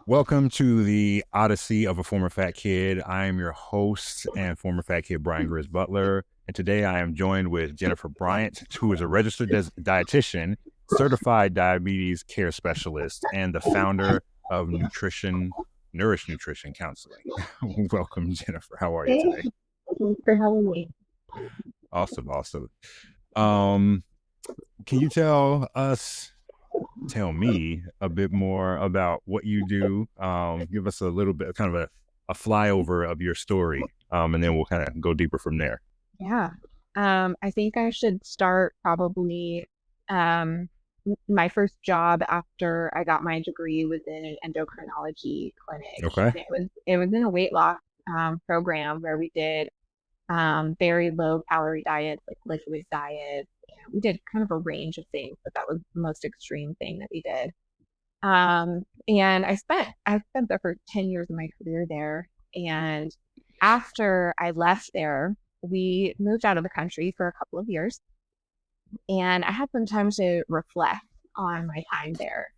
Welcome to the Odyssey of a Former Fat Kid. I am your host and former fat kid, Brian Grizz Butler. And today I am joined with Jennifer Bryant, who is a registered dietitian, certified diabetes care specialist, and the founder of Nourished Nutrition Counseling. Welcome, Jennifer. How are you Hey, today? thanks for having me. Awesome. Um, can you tell me a bit more about what you do. Give us a little bit, kind of a flyover of your story, and then we'll kind of go deeper from there. Yeah. I think I should start probably my first job after I got my degree was in an endocrinology clinic. Okay. It was in a weight loss program where we did very low calorie diets, like liquid diets. We did kind of a range of things, but that was the most extreme thing that we did. And I spent the first 10 years of my career there. And after I left there, we moved out of the country for a couple of years. And I had some time to reflect on my time there.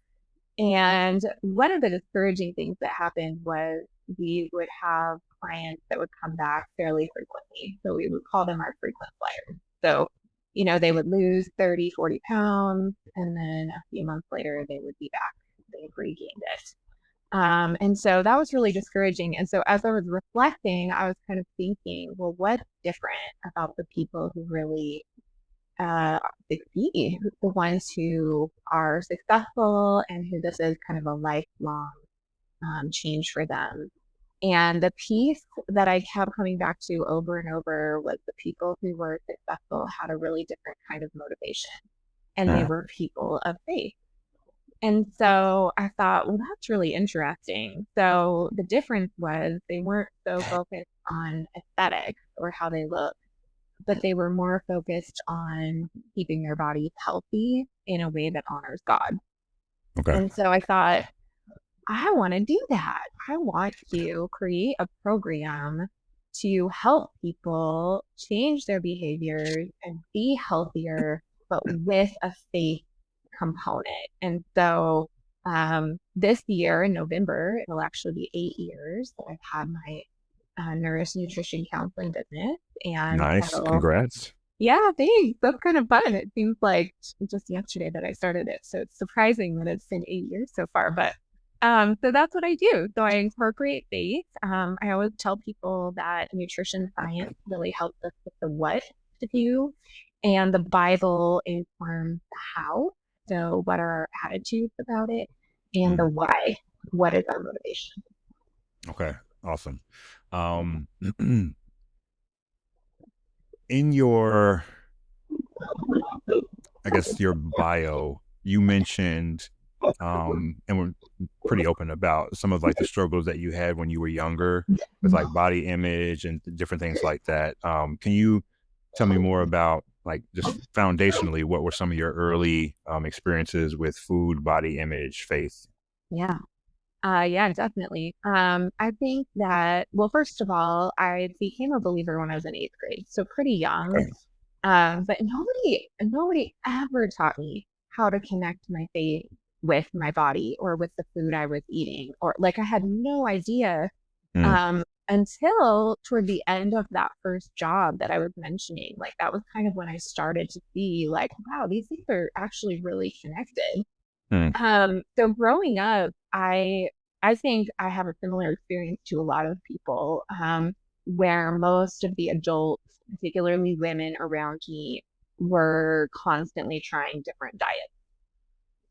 And one of the discouraging things that happened was we would have clients that would come back fairly frequently. So we would call them our frequent flyers. So, they would lose 30, 40 pounds, and then a few months later, they would be back. They had regained it. And so that was really discouraging. And so as I was reflecting, I was kind of thinking, well, what's different about the people who really succeed, the ones who are successful and who this is kind of a lifelong change for them. And the piece that I kept coming back to over and over was the people who were successful had a really different kind of motivation, and they Hmm. were people of faith. And so I thought, well, that's really interesting. So the difference was they weren't so focused on aesthetics or how they look, but they were more focused on keeping their bodies healthy in a way that honors God. Okay. And so I thought, I want to do that. I want to create a program to help people change their behaviors and be healthier, but with a faith component. And so this year in November, it'll actually be 8 years that I've had my Nourished Nutrition Counseling business. And Nice. so, Congrats. yeah, thanks. That's kind of fun. It seems like just yesterday that I started it. So it's surprising that it's been 8 years so far. But so that's what I do. So I incorporate faith. I always tell people that nutrition science really helps us with the what to do, and the Bible informs the how. So what are our attitudes about it, and the Mm. why? What is our motivation? Okay. Awesome. Um, in your, I guess your bio, you mentioned, and we're pretty open about some of like the struggles that you had when you were younger with like body image and different things like that. Can you tell me more about like just foundationally what were some of your early experiences with food, body image, faith? Yeah. Yeah, definitely. I think that, well, first of all, I became a believer when I was in eighth grade, so pretty young. Okay. But nobody ever taught me how to connect my faith with my body or with the food I was eating, or like I had no idea Mm, until toward the end of that first job that I was mentioning. Like that was kind of when I started to see, like, wow, these things are actually really connected. mm, So growing up, I think I have a similar experience to a lot of people, where most of the adults, particularly women around me, were constantly trying different diets.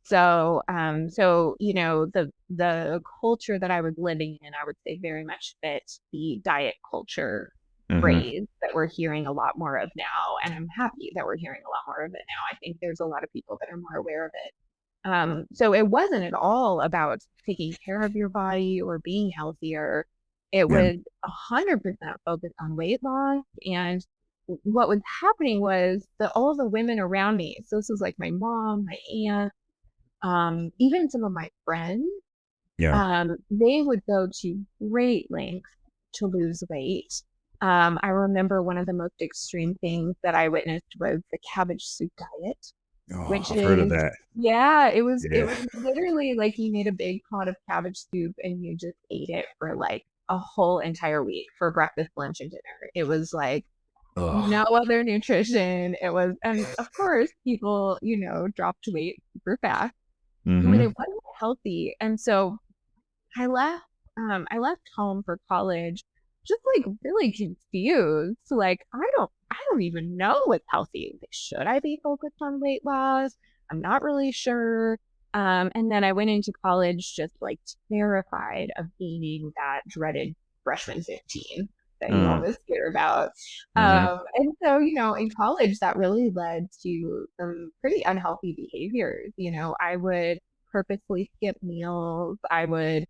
So the culture that I was living in, I would say very much fit the diet culture mm-hmm. phrase that we're hearing a lot more of now, and I'm happy that we're hearing a lot more of it now. I think there's a lot of people that are more aware of it. So it wasn't at all about taking care of your body or being healthier. It Yeah. was 100% focused on weight loss. And what was happening was that all the women around me, so this was like my mom, my aunt, even some of my friends, Yeah. they would go to great lengths to lose weight. I remember one of the most extreme things that I witnessed was the cabbage soup diet. Oh, which I've heard of is, that. yeah, it Yeah. was literally like you made a big pot of cabbage soup and you just ate it for like a whole entire week for breakfast, lunch, and dinner. It was like no Oh. other nutrition. It was, and of course, people, dropped weight super fast, but Mm-hmm. it wasn't healthy. And so I left I left home for college just like really confused. Like I don't even know what's healthy. Like, should I be focused on weight loss? I'm not really sure. And then I went into college just like terrified of gaining that dreaded freshman 15 that you Mm. always hear about. Mm-hmm. And so, in college that really led to some pretty unhealthy behaviors. I would purposely skip meals. I would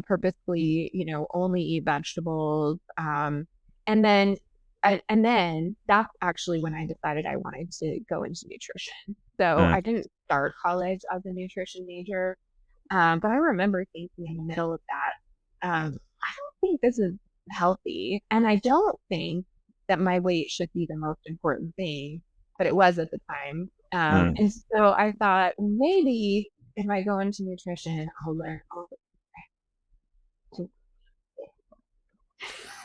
purposely, only eat vegetables. And then, and then that's actually when I decided I wanted to go into nutrition. So Mm. I didn't start college as a nutrition major, but I remember thinking in the middle of that, I don't think this is healthy, and I don't think that my weight should be the most important thing, but it was at the time. Mm. And so I thought maybe if I go into nutrition, I'll learn all the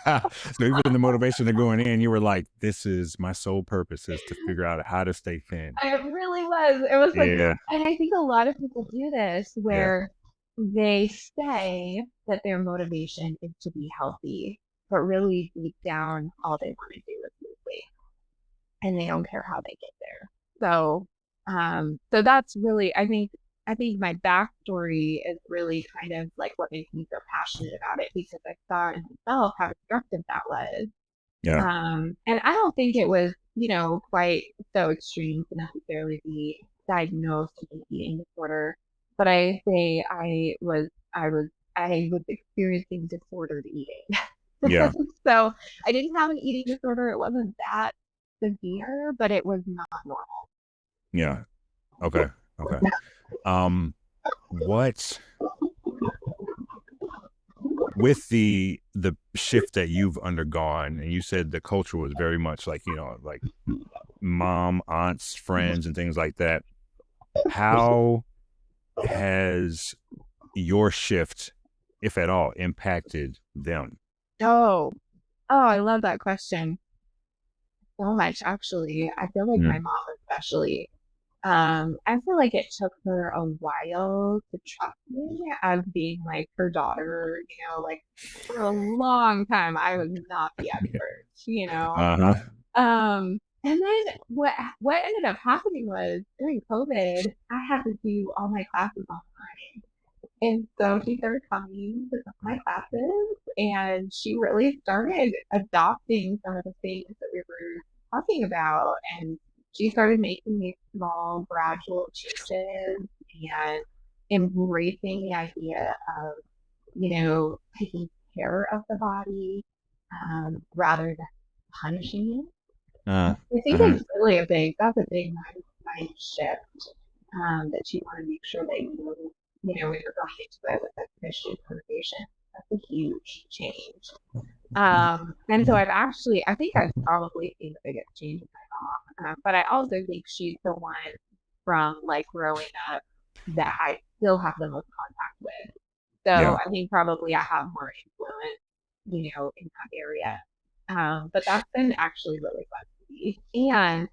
So even the motivation of going in, you were like, "This is my sole purpose is to figure out how to stay thin." It really was. It was like, Yeah. and I think a lot of people do this Yeah. where they say that their motivation is to be healthy, but really deep down, all they want to do is lose weight, and they don't care how they get there. So that's really, I think my backstory is really kind of like what makes me so passionate about it because I saw in myself how destructive that was. Yeah. And I don't think it was, quite so extreme to necessarily be diagnosed with an eating disorder, but I was experiencing disordered eating. Yeah. So I didn't have an eating disorder. It wasn't that severe, but it was not normal. Yeah. Okay. Okay. Um, what with the shift that you've undergone, and you said the culture was very much like, like mom, aunts, friends, and things like that. How has your shift, if at all, impacted them? Oh, oh, I love that question so much, actually. I feel like my Mm. mom especially. I feel like it took her a while to trust me as being like her daughter, like for a long time I was not the expert. Uh-huh. And then what ended up happening was during COVID, I had to do all my classes online. And so she started coming to some of my classes and she really started adopting some of the things that we were talking about. And she started making these small, gradual changes and embracing the idea of, taking care of the body rather than punishing it. Uh, I think uh-huh. that's a big mind shift that you want to make sure that when you're going into it with a Christian motivation. That's a huge change. And so I think I've probably seen the biggest change in my mom. But I also think she's the one from like growing up that I still have the most contact with. So Yeah. I think probably I have more influence, in that area. But that's been actually really fun to see. And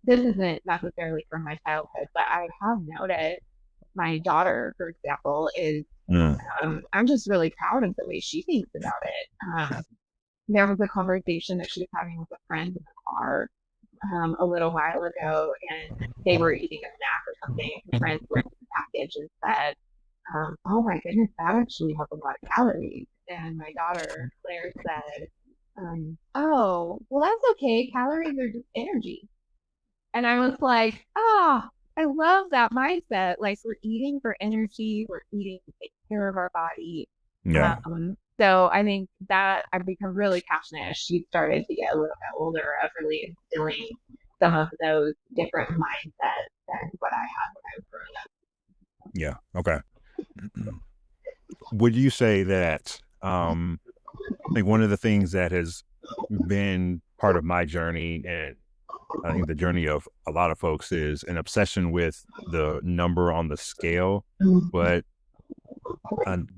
this isn't necessarily from my childhood, but I have noticed my daughter, for example, is Mm. I'm just really proud of the way she thinks about it. There was a conversation that she was having with a friend in the car a little while ago, and they were eating a snack or something. The friend looked at the package and said, "Oh my goodness, that actually has a lot of calories." And my daughter Claire said, "Oh, well, that's okay. Calories are just energy." And I was like, "Ah, I love that mindset. Like we're eating for energy, we're eating to take care of our body." Yeah. So I think that I've become really passionate as she started to get a little bit older of really instilling some of those different mindsets than what I had when I was growing up. Yeah. Okay. Would you say that like one of the things that has been part of my journey and I think the journey of a lot of folks is an obsession with the number on the scale, but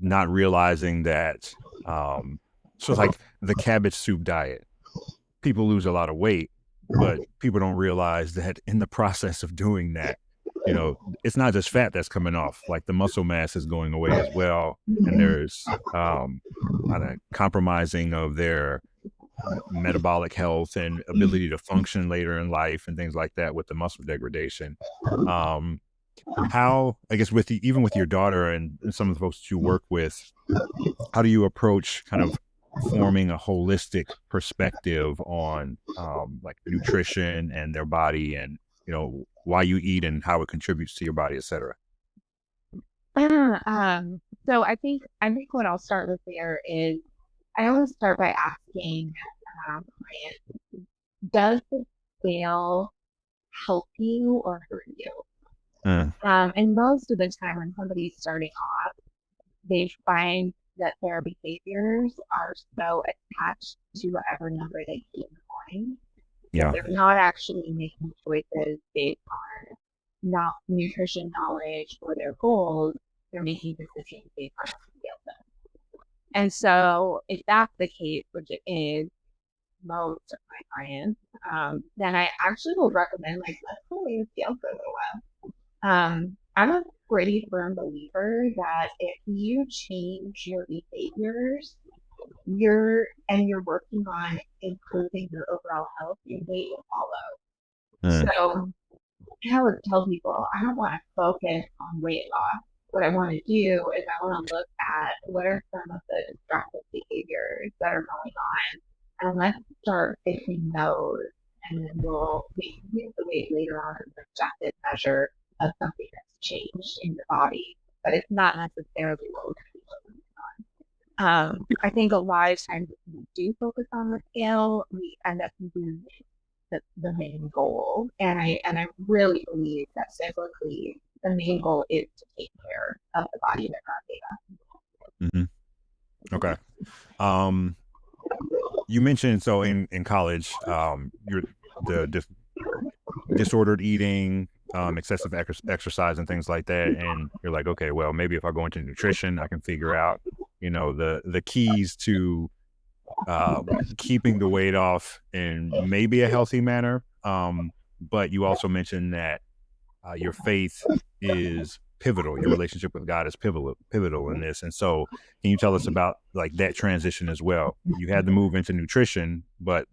not realizing that. So it's like the cabbage soup diet. People lose a lot of weight, but people don't realize that in the process of doing that, it's not just fat that's coming off, like the muscle mass is going away as well. And there's kind of compromising of their metabolic health and ability to function later in life and things like that with the muscle degradation. Um, how, I guess, even with your daughter and some of the folks that you work with, how do you approach kind of forming a holistic perspective on like nutrition and their body and why you eat and how it contributes to your body, et cetera? So I think what I'll start with there is I always start by asking clients, does the scale help you or hurt you? And most of the time when somebody's starting off, they find that their behaviors are so attached to whatever number they keep in mind that Yeah. they're not actually making choices based on not nutrition knowledge or their goals. They're making decisions based on scale. And so if that's the case, which it is most of my clients, then I actually will recommend like let's go and scale for a little while. I'm a pretty firm believer that if you change your behaviors, you're working on improving your overall health, your weight will follow. So I always tell people I don't want to focus on weight loss. What I want to do is I want to look at what are some of the destructive behaviors that are going on, and let's start fixing those, and then we can use the weight later on as an objective measure of something that's changed in your body, but it's not necessarily what we're focusing on. I think a lot of times if we do focus on the scale, we end up losing the main goal. And I really believe that biblically the main goal is to take care of the body that God gave us. Mm-hmm. Okay. You mentioned so in college, you're the disordered eating, excessive exercise and things like that, and you're like, okay, well, maybe if I go into nutrition, I can figure out, the keys to keeping the weight off in maybe a healthy manner. But you also mentioned that your faith is pivotal. Your relationship with God is pivotal in this. And so can you tell us about like that transition as well? You had to move into nutrition, but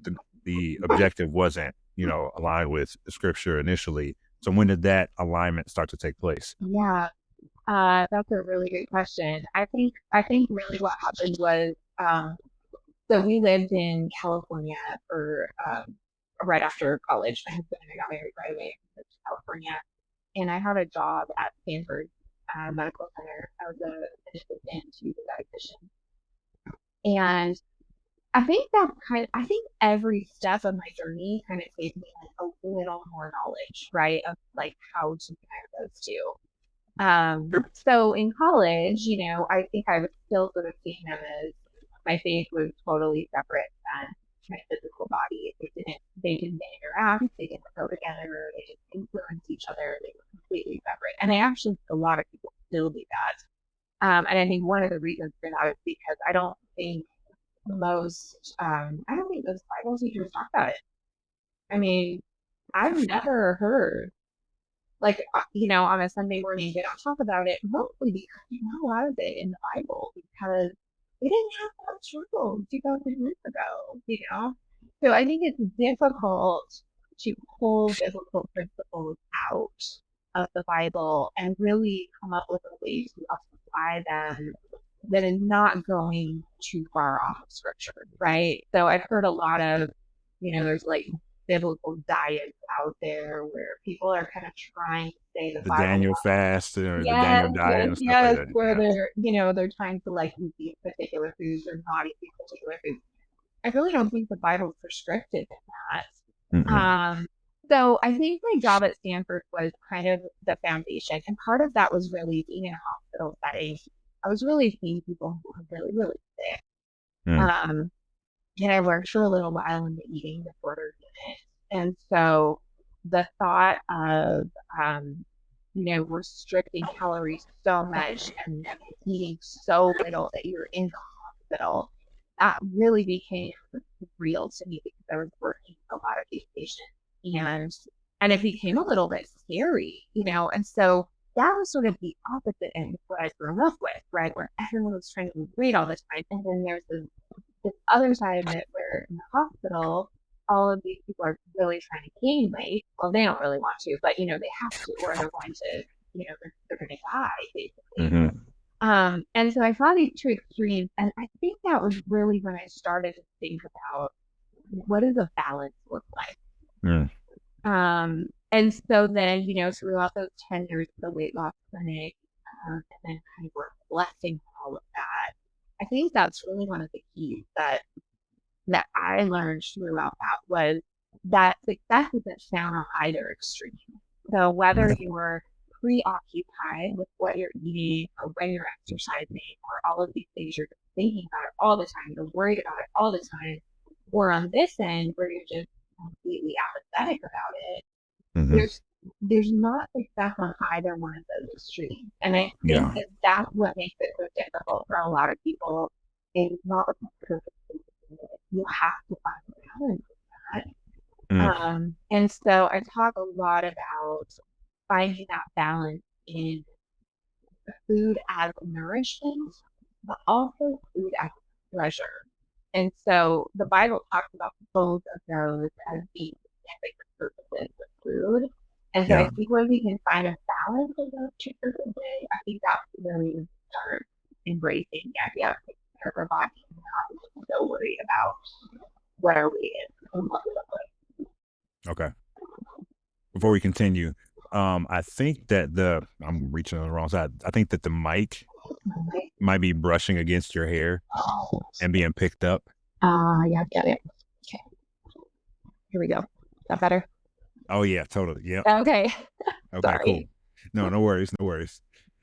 the objective wasn't, aligned with scripture initially. So when did that alignment start to take place? Yeah, that's a really good question. I think really what happened was so we lived in California for right after college. My husband and I got married right away to California, and I had a job at Stanford Medical Center. I was an assistant to the dietitian, and I think every step of my journey kind of gave me like a little more knowledge, right, of like how to connect those two. So in college, I think I was still sort of seeing them as my faith was totally separate than my physical body. They didn't interact, they didn't go together, they didn't influence each other, they were completely separate. And I actually think a lot of people still do that. And I think one of the reasons for that is because I don't think most Bible teachers talk about it. I mean, I've never heard like on a Sunday morning they don't talk about it, mostly because there's not a lot of it in the Bible because we didn't have that struggle 2000 years ago. So I think it's difficult to pull biblical principles out of the Bible and really come up with a way to apply them that is not going too far off of scripture, right? So I've heard a lot of, there's like biblical diets out there where people are kind of trying to say the The Bible. Daniel fast or the Yes, Daniel diet yes, and stuff like yes, that. where Yeah. they're trying to like eat these particular foods or not eat these particular foods. I really don't think the Bible is prescriptive in that. Mm-mm. So I think my job at Stanford was kind of the foundation, and part of that was really being in a hospital setting. I was really seeing people who were really, really sick. Mm. And I worked for a little while in the eating disorder unit. And so the thought of, restricting calories so much and eating so little that you're in the hospital, that really became real to me because I was working with a lot of these patients. And it became a little bit scary, and so that was sort of the opposite end of what I grew up with, right? Where everyone was trying to lose weight all the time. And then there's this other side of it where in the hospital, all of these people are really trying to gain weight. Well, they don't really want to, but they have to, or they're going to, they're going to die basically. Mm-hmm. And so I saw these two extremes, and I think that was really when I started to think about what does a balance look like. Mm. And so then, throughout those 10 years of the weight loss clinic, and then kind of reflecting all of that, I think that's really one of the keys that I learned throughout that was that success isn't found on either extreme. So whether you're preoccupied with what you're eating or when you're exercising or all of these things, you're thinking about it all the time, you're worried about it all the time, or on this end where you're just completely apathetic about it, Mm-hmm. there's not success on either one of those extremes. And I think Yeah. that's what makes it so difficult for a lot of people is not because you have to find a balance with Mm. that. And so I talk a lot about finding that balance in food as nourishment, but also food as pleasure. And so the Bible talks about both of those as being specific purposes of food. And so I Yeah. think when we can find a balance of those two purposes, I think that's when we start embracing the idea of taking care of our body and not so worried about where we is and what we look like. Okay. Before we continue, I think that I'm reaching on the wrong side. I think that the mic might be brushing against your hair and being picked up. Yeah. Okay, here we go. Is that better? Oh yeah, totally. Yep. Okay. Okay, cool. Sorry. No worries, no worries.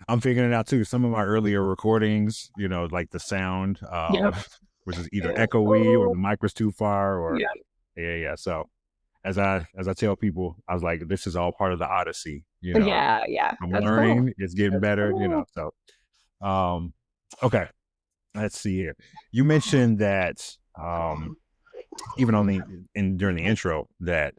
I'm figuring it out too. Some of my earlier recordings, like the sound, Yep. which is either echoey or the mic was too far, or Yeah. yeah. So as I tell people, I was like, this is all part of the odyssey. Yeah. I'm That's cool. learning, it's getting That's better. cool. So okay, let's see here. You mentioned that even during the intro that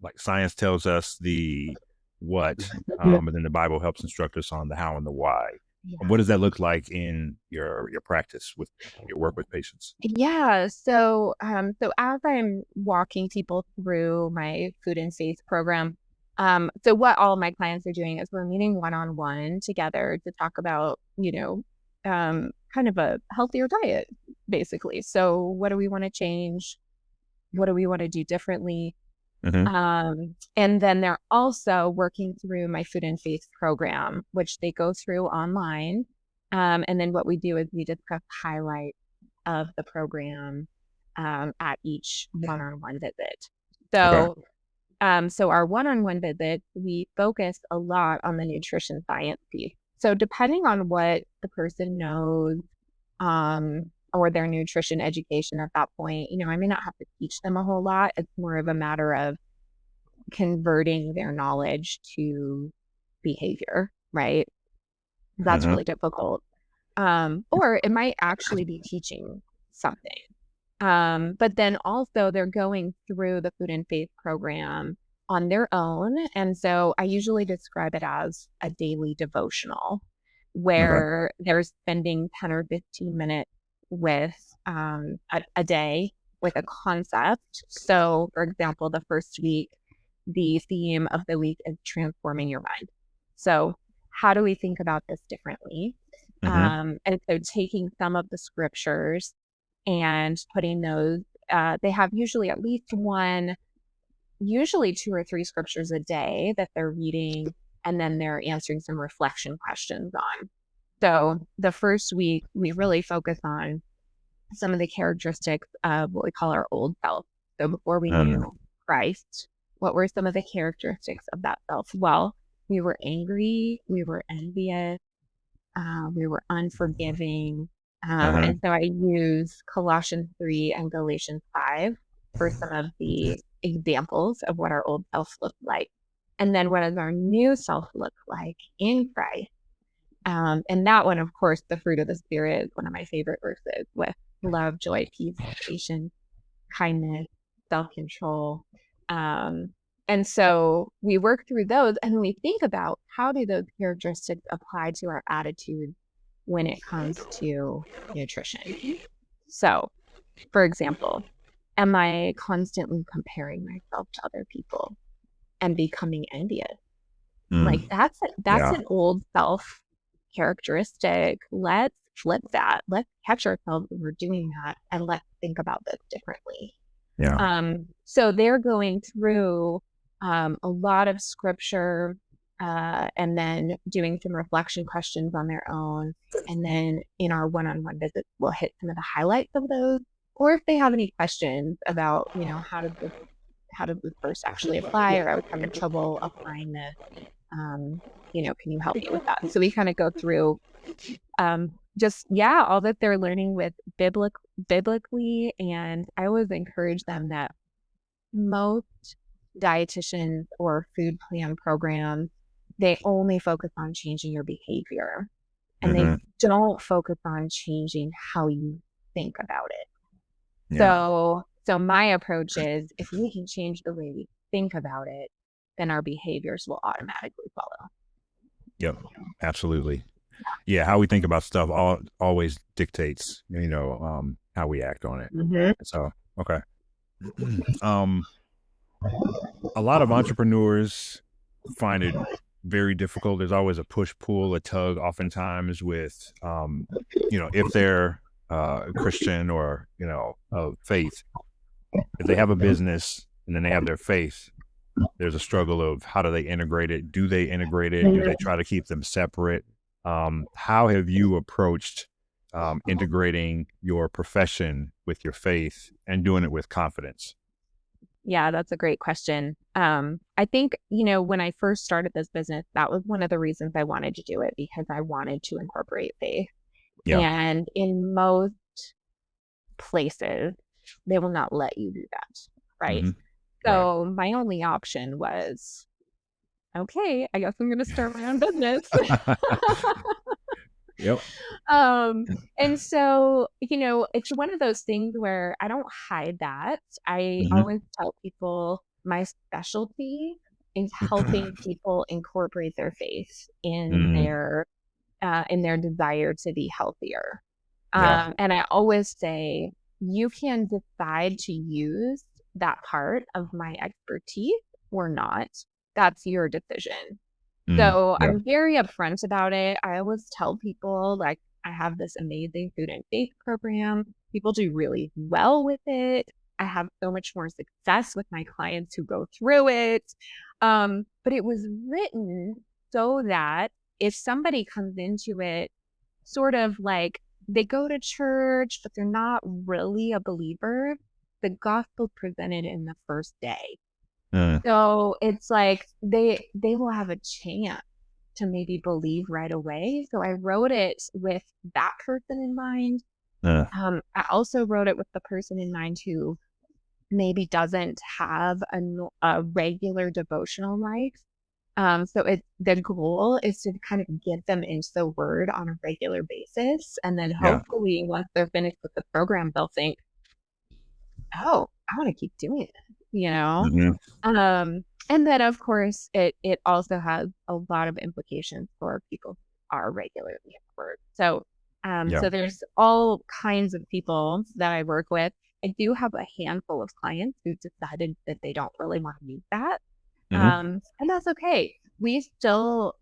like science tells us the what, but then the Bible helps instruct us on the how and the why. Yeah. What does that look like in your practice with your work with patients? Yeah. So as I'm walking people through my food and faith program, so what all of my clients are doing is we're meeting one-on-one together to talk about, kind of a healthier diet, basically. So what do we want to change? What do we want to do differently? Mm-hmm. And then they're also working through my food and faith program, which they go through online. And then what we do is we discuss highlights of the program at each one-on-one visit. Okay. So our one-on-one visits, we focus a lot on the nutrition science piece. So depending on what the person knows, or their nutrition education at that point, I may not have to teach them a whole lot. It's more of a matter of converting their knowledge to behavior, right? That's Mm-hmm. really difficult. Or it might actually be teaching something. But then also they're going through the food and faith program on their own. And so I usually describe it as a daily devotional Okay. where they're spending 10 or 15 minutes with a day with a concept. So, for example, the first week, the theme of the week is transforming your mind. So, how do we think about this differently? Mm-hmm. And so, taking some of the scriptures and putting those, they have usually at least one, usually two or three scriptures a day that they're reading, and then they're answering some reflection questions on. So, the first week, we really focus on some of the characteristics of what we call our old self. So before we Mm-hmm. knew Christ, what were some of the characteristics of that self? Well, we were angry, we were envious, we were unforgiving. Mm-hmm. And so I use Colossians 3 and Galatians 5 for some of the examples of what our old self looked like. And then what does our new self look like in Christ? And that one, of course, the fruit of the Spirit is one of my favorite verses, with love, joy, peace, patience, kindness, self-control. And so we work through those, and then we think about, how do those characteristics apply to our attitude when it comes to nutrition? So, for example, am I constantly comparing myself to other people and becoming envious? Like, that's Yeah. an old self characteristic. Let's flip that. Let's catch ourselves when we're doing that, and let's think about this differently. Yeah. So they're going through a lot of scripture, and then doing some reflection questions on their own. And then in our one-on-one visits, we'll hit some of the highlights of those. Or if they have any questions about, how does this verse actually apply, or I was having trouble applying this, can you help me with that? So we kind of go through all that they're learning with biblically. And I always encourage them that most dietitians or food plan programs, they only focus on changing your behavior, and they don't focus on changing how you think about it. Yeah. So my approach is, if we can change the way we think about it, then our behaviors will automatically follow. Yep. Absolutely. Yeah. How we think about stuff always dictates, how we act on it. So, okay. A lot of entrepreneurs find it very difficult. There's always a push-pull, a tug, oftentimes with, if they're Christian or, of faith, if they have a business and then they have their faith, there's a struggle of, how do they integrate it? Do they integrate it? Do they try to keep them separate? How have you approached integrating your profession with your faith and doing it with confidence? Yeah, that's a great question. I think, when I first started this business, that was one of the reasons I wanted to do it, because I wanted to incorporate faith. Yeah. And in most places, they will not let you do that, right? So my only option was, okay, I guess I'm going to start my own business. Yep. And so, it's one of those things where I don't hide that. I always tell people my specialty is helping people incorporate their faith in their desire to be healthier. Yeah. And I always say, you can decide to use that part of my expertise or not. That's your decision. So Yeah. I'm very upfront about it. I always tell people, like, I have this amazing food and faith program. People do really well with it. I have so much more success with my clients who go through it. But it was written so that if somebody comes into it sort of like they go to church, but they're not really a believer, the gospel presented in the first day. So it's like they will have a chance to maybe believe right away. So I wrote it with that person in mind. I also wrote it with the person in mind who maybe doesn't have a regular devotional life. So the goal is to kind of get them into the word on a regular basis. And then hopefully once they're finished with the program, they'll think, oh, I want to keep doing it, and then of course it also has a lot of implications for people who are regularly at work. So so there's all kinds of people that I work with. I do have a handful of clients who've decided that they don't really want to use that. And that's okay. We still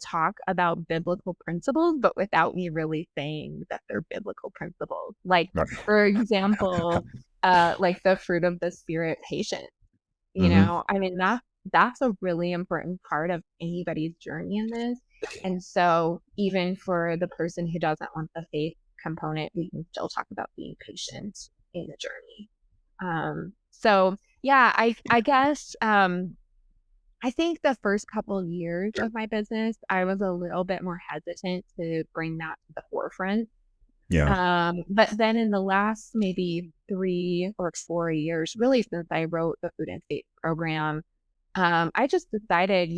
talk about biblical principles, but without me really saying that they're biblical principles. Like, for example, like the fruit of the Spirit, patience. I mean, that's a really important part of anybody's journey in this. And so even for the person who doesn't want the faith component, we can still talk about being patient in the journey. So yeah, I guess I think the first couple of years of my business, I was a little bit more hesitant to bring that to the forefront. Yeah. But then in the last maybe 3 or 4 years, really since I wrote the food and faith program, I just decided,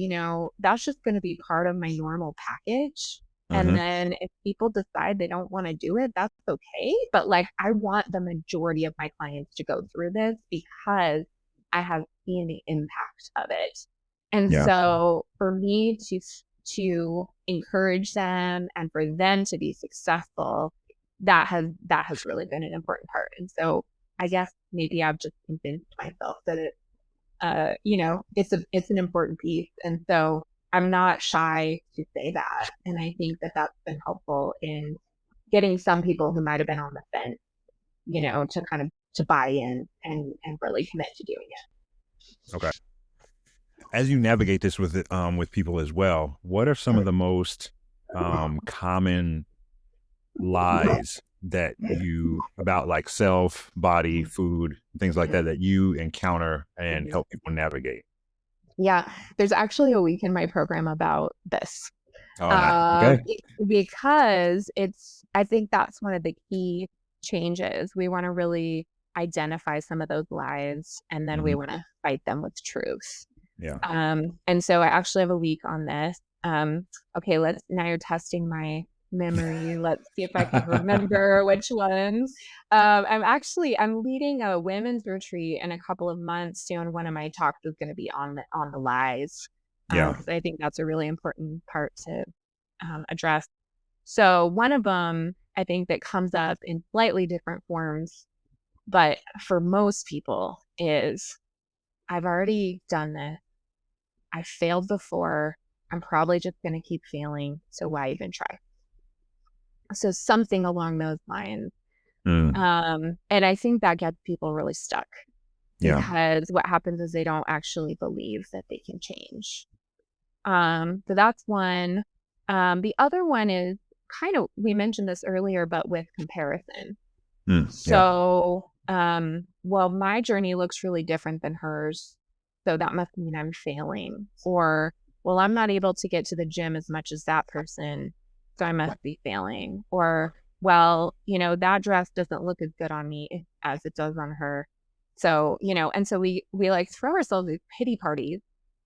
that's just going to be part of my normal package. And Mm-hmm. then if people decide they don't want to do it, that's okay. But like, I want the majority of my clients to go through this because I have seen the impact of it. And Yeah. so for me to encourage them and for them to be successful, that has really been an important part. And so I guess maybe I've just convinced myself that it's an important piece. And so I'm not shy to say that. And I think that that's been helpful in getting some people who might have been on the fence, to kind of to buy in and really commit to doing it. Okay. As you navigate this with people as well, what are some of the most common lies that you about like self, body, food, things like that you encounter and help people navigate? Yeah, there's actually a week in my program about this. Oh, nice. Okay. Because I think that's one of the key changes. We want to really identify some of those lies and then we Hmm. want to fight them with truth. Yeah. And so I actually have a week on this. Okay, now you're testing my memory. Let's see if I can remember which ones. I'm leading a women's retreat in a couple of months too, and one of my talks is going to be on the lies. Yeah. Because I think that's a really important part to address. So one of them, I think that comes up in slightly different forms, but for most people is I've already done this. I failed before. I'm probably just going to keep failing. So why even try? So something along those lines. Mm. And I think that gets people really stuck Yeah. because what happens is they don't actually believe that they can change. So that's one. The other one is we mentioned this earlier, but with comparison. Mm. Yeah. So, well, my journey looks really different than hers. So that must mean I'm failing. Or, well, I'm not able to get to the gym as much as that person. So I must be failing. Or, well, that dress doesn't look as good on me as it does on her. So, and so we like throw ourselves these pity parties.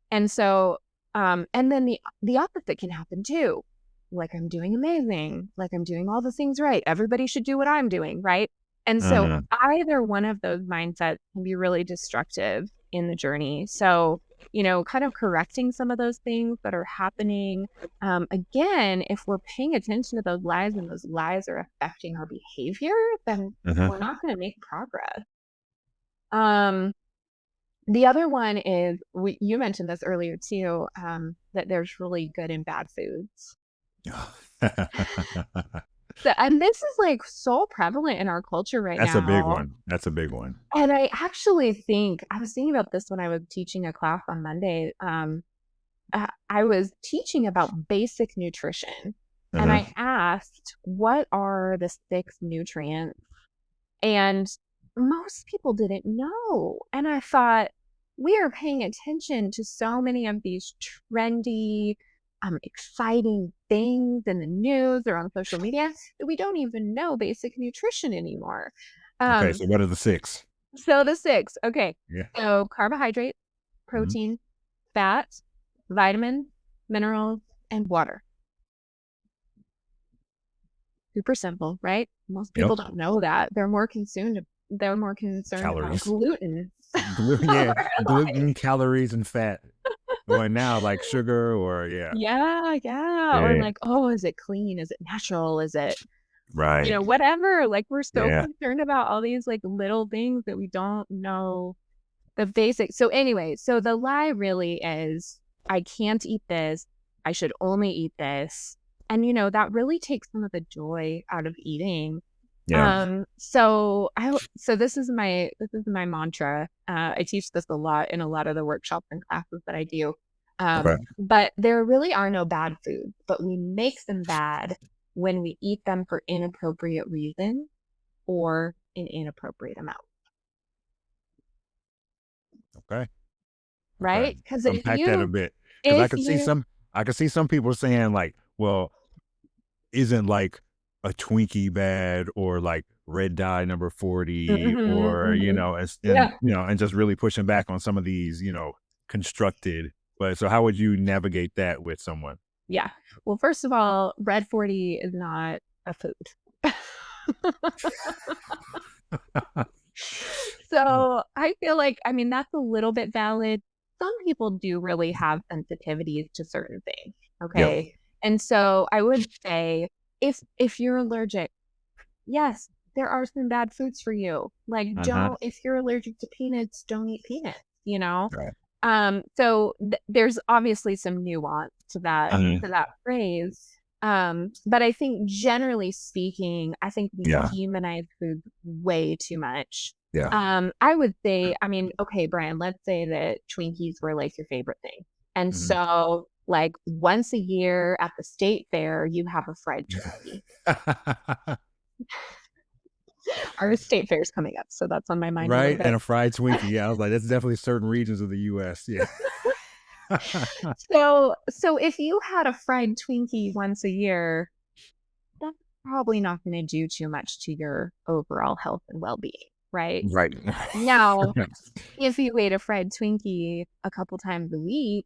And so, and then the opposite can happen too. Like I'm doing amazing. Like I'm doing all the things right. Everybody should do what I'm doing, right? And so Hmm. either one of those mindsets can be really destructive in the journey. So, kind of correcting some of those things that are happening. Again, if we're paying attention to those lies and those lies are affecting our behavior, then Hmm. we're not going to make progress. Um, the other one is you mentioned this earlier too, that there's really good and bad foods. So, and this is like so prevalent in our culture right That's a big now. one. That's a big one. And I actually think I was thinking about this when I was teaching a class on Monday. I was teaching about basic nutrition, and Hmm. I asked, "What are the 6 nutrients?" And most people didn't know. And I thought, we are paying attention to so many of these trendy, exciting things in the news or on social media that we don't even know basic nutrition anymore. Okay. Um, So what are the six? so the 6, okay. Yeah. So carbohydrate, Hmm. protein, fat, vitamins, minerals, and water. Super simple, right? Most people Yep. don't know that. They're more concerned about Calories. gluten. Yeah. Like, Gluten, calories, and fat. Or now like sugar or yeah. yeah, yeah. Or Yeah. like, oh, is it clean? Is it natural? Is it, Right. whatever. Like we're so Yeah. concerned about all these like little things that we don't know the basics. So anyway, so the lie really is I can't eat this. I should only eat this. And that really takes some of the joy out of eating. Yeah. So this is my mantra. I teach this a lot in a lot of the workshops and classes that I do. Okay. But there really are no bad foods, but we make them bad when we eat them for inappropriate reasons or in inappropriate amount, Okay. Okay. right? Because Unpack that a bit. Because if you, I could see some people saying like, well, isn't like a Twinkie bad or like red dye number 40 Mm-hmm, or, mm-hmm. and, Yeah. and just really pushing back on some of these, constructed. But so how would you navigate that with someone? Yeah. Well, first of all, red 40 is not a food. So I feel like, I mean, that's a little bit valid. Some people do really have sensitivities to certain things. Yep. Okay. And so I would say if you're allergic, yes, there are some bad foods for you. Like Uh-huh. if you're allergic to peanuts, don't eat peanuts, you know? Right. So there's obviously some nuance Uh-huh. to that phrase. But I think generally speaking, I think we Yeah. demonize food way too much. Yeah. I would say, I mean, okay, Brian, let's say that Twinkies were like your favorite thing. And Mhm. so like once a year at the state fair, you have a fried Twinkie. Our state fair is coming up, so that's on my mind a little Right, bit. and a fried Twinkie, yeah, I was like, that's definitely certain regions of the US, yeah. So if you had a fried Twinkie once a year, that's probably not going to do too much to your overall health and well-being, right? Right. Now, if you ate a fried Twinkie a couple times a week,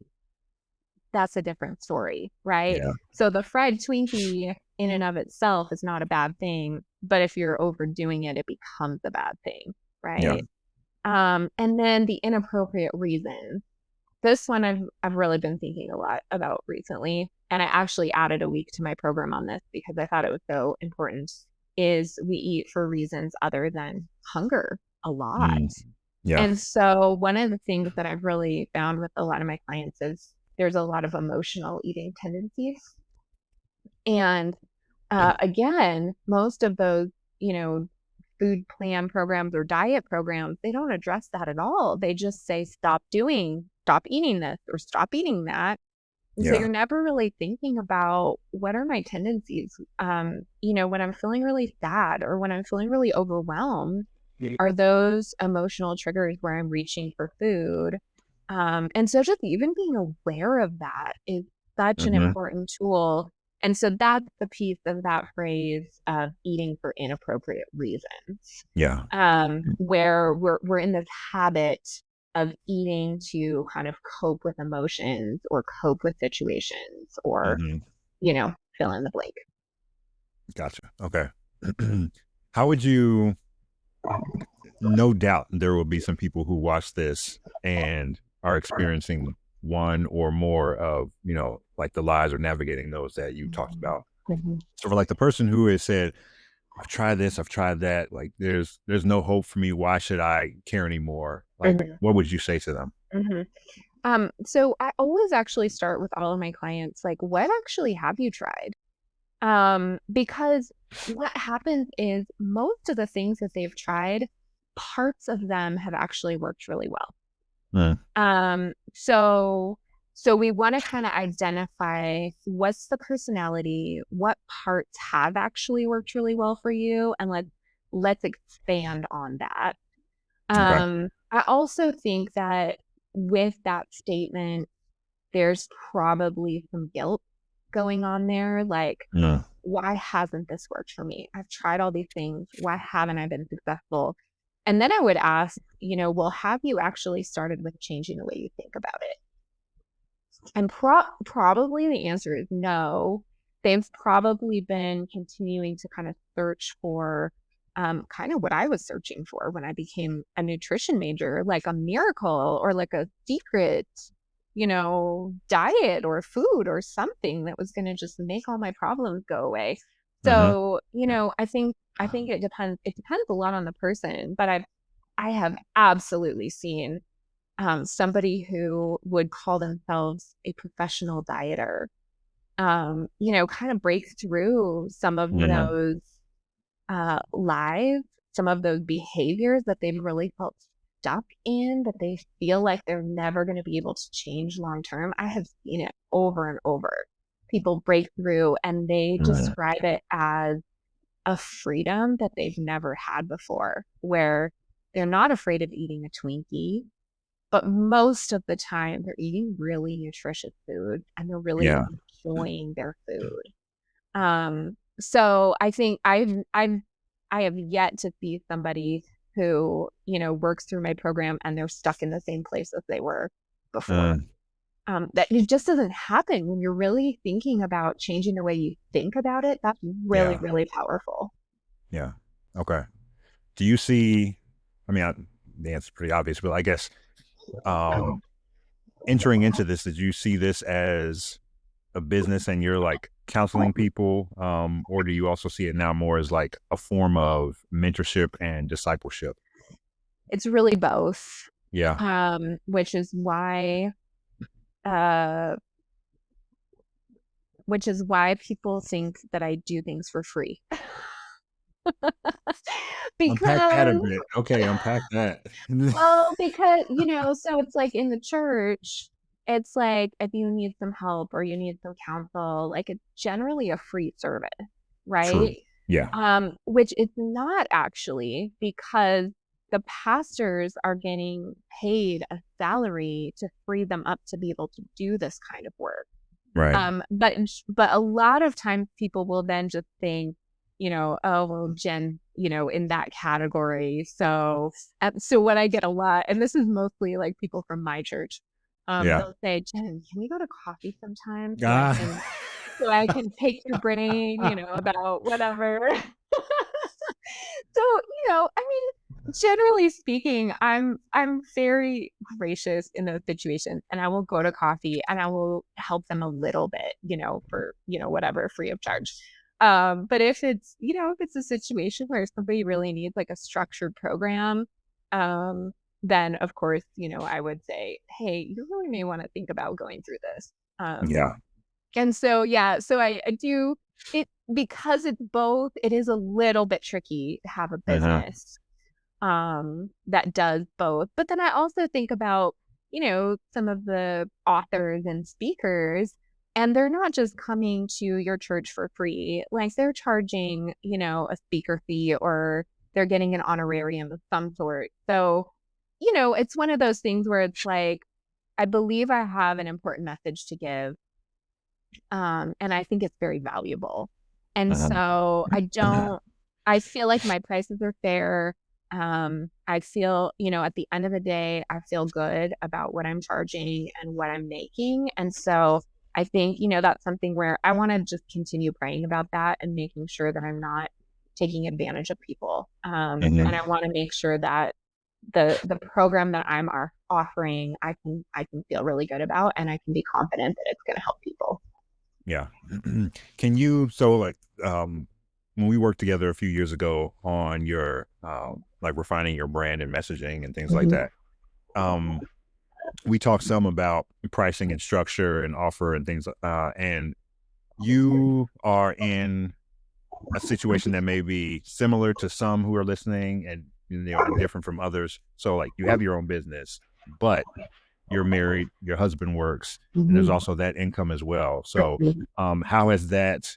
that's a different story, right? Yeah, So the fried Twinkie in and of itself is not a bad thing, but if you're overdoing it, it becomes a bad thing, yeah, right? And then the inappropriate reasons. This one I've really been thinking a lot about recently, and I actually added a week to my program on this because I thought it was so important, is we eat for reasons other than hunger a lot. mm, yeah, And so one of the things that I've really found with a lot of my clients is there's a lot of emotional eating tendencies. And again, most of those, you know, food plan programs or diet programs, they don't address that at all. They just say, stop eating this or stop eating that. And so yeah, you're never really thinking about what are my tendencies? When I'm feeling really sad or when I'm feeling really overwhelmed, are those emotional triggers where I'm reaching for food? And so just even being aware of that is such an mhm, important tool. And so that's the piece of that phrase of eating for inappropriate reasons, yeah, where we're in this habit of eating to kind of cope with emotions or cope with situations or, mhm, fill in the blank. gotcha, okay. How would you no doubt there will be some people who watch this and are experiencing one or more of, like the lies or navigating those that you talked about. Mhm. So for like the person who has said, I've tried this, I've tried that, like there's no hope for me. Why should I care anymore? Like, Mhm. what would you say to them? Mhm. So I always actually start with all of my clients, like, what actually have you tried? Because what happens is most of the things that they've tried, parts of them have actually worked really well. Mm, Um, so so we want to kind of identify what's the personality, what parts have actually worked really well for you, and let's expand on that. okay. I also think that with that statement, there's probably some guilt going on there. Like, Mm, why hasn't this worked for me? I've tried all these things. Why haven't I been successful? And then I would ask, well, have you actually started with changing the way you think about it? And probably the answer is no. They've probably been continuing to kind of search for kind of what I was searching for when I became a nutrition major, like a miracle or like a secret, diet or food or something that was going to just make all my problems go away. mhm, So, I think it depends. It depends a lot on the person, but I have absolutely seen somebody who would call themselves a professional dieter, kind of break through some of mhm, those lies, some of those behaviors that they've really felt stuck in, that they feel like they're never going to be able to change long term. I have seen it over and over. People break through and they mhm, describe it as a freedom that they've never had before, where they're not afraid of eating a Twinkie, but most of the time, they're eating really nutritious food and they're really yeah, enjoying their food. Um, So I think I have yet to see somebody who, works through my program and they're stuck in the same place as they were before. Uh, That it just doesn't happen when you're really thinking about changing the way you think about it. That's really, yeah. really powerful. Yeah. Okay. Do you see, I mean, the answer's pretty obvious, but I guess um, entering into this, did you see this as a business and you're like counseling people, or do you also see it now more as like a form of mentorship and discipleship? It's really both, Yeah. which is why uh, people think that I do things for free. Unpack that a Because bit. Okay, unpack that. Well, because, so it's like in the church, it's like if you need some help or you need some counsel, like it's generally a free service, True. right? Yeah. Which it's not actually, because the pastors are getting paid a salary to free them up to be able to do this kind of work. Right. But a lot of times people will then just think, oh well, Jenn, in that category. So what I get a lot, and this is mostly like people from my church, Yeah. they'll say, Jenn, can we go to coffee sometime Ah. so I can pick your brain, about whatever. So, I mean, generally speaking, I'm very gracious in those situations, and I will go to coffee and I will help them a little bit, for, whatever, free of charge. But if it's a situation where somebody really needs like a structured program, then of course, I would say, hey, you really may want to think about going through this. Yeah. And so, yeah, so I do it because it's both. It is a little bit tricky to have a Uh-huh. business that does both. But then I also think about, some of the authors and speakers, and they're not just coming to your church for free. Like they're charging, a speaker fee, or they're getting an honorarium of some sort. So, it's one of those things where it's like, I believe I have an important message to give, and I think it's very valuable. And Uh-huh. so I feel like my prices are fair. I feel, at the end of the day, I feel good about what I'm charging and what I'm making. And so I think, that's something where I want to just continue praying about that and making sure that I'm not taking advantage of people. And I want to make sure that the program that I'm offering, I can feel really good about, and I can be confident that it's going to help people. Yeah. Can you, so like, when we worked together a few years ago on your, like refining your brand and messaging and things like Mhm. that, um, we talked some about pricing and structure and offer and things, and you are in a situation that may be similar to some who are listening and, and different from others. So like you have your own business, but you're married, your husband works, and there's Mhm. also that income as well. So, how has that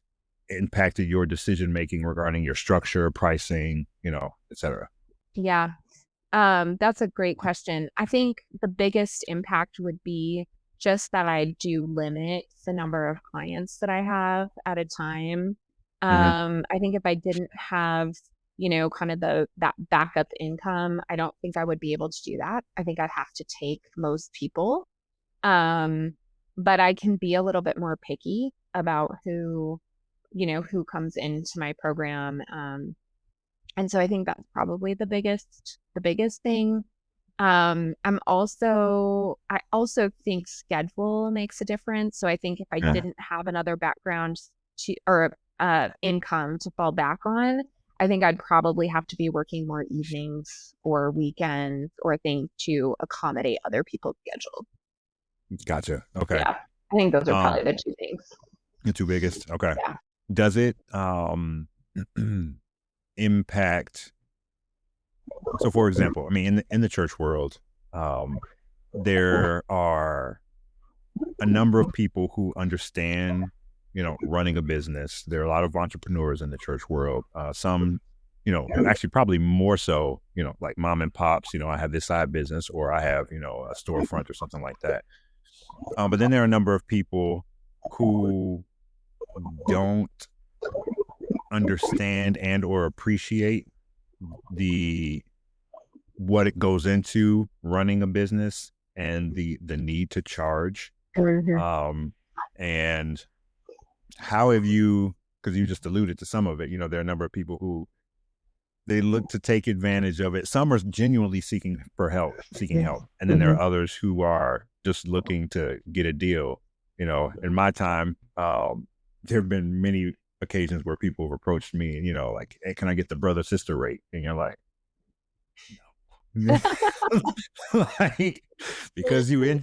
impacted your decision making regarding your structure, pricing, et cetera? Yeah. That's a great question. I think the biggest impact would be just that I do limit the number of clients that I have at a time. Hmm. I think if I didn't have, kind of that backup income, I don't think I would be able to do that. I think I'd have to take most people. Um, but I can be a little bit more picky about who comes into my program. And so I think that's probably the biggest thing. I also think schedule makes a difference. So I think if I Yeah. didn't have another background or income to fall back on, I think I'd probably have to be working more evenings or weekends or things to accommodate other people's schedules. Gotcha. Okay. Yeah. I think those are Um, probably the two things. the two biggest. Okay. Yeah. Does it impact? So, for example, I mean, in the church world, um, there are a number of people who understand, running a business. There are a lot of entrepreneurs in the church world. Some, actually probably more so, like mom and pops, I have this side business or I have, a storefront or something like that. But then there are a number of people who don't understand and or appreciate what it goes into running a business and the need to charge. And how have you, because you just alluded to some of it, there are a number of people who they look to take advantage of it. Some are genuinely seeking help. And then there are others who are just looking to get a deal. In my time, there have been many occasions where people have approached me and, like, hey, can I get the brother-sister rate? And you're like, no. Like, because you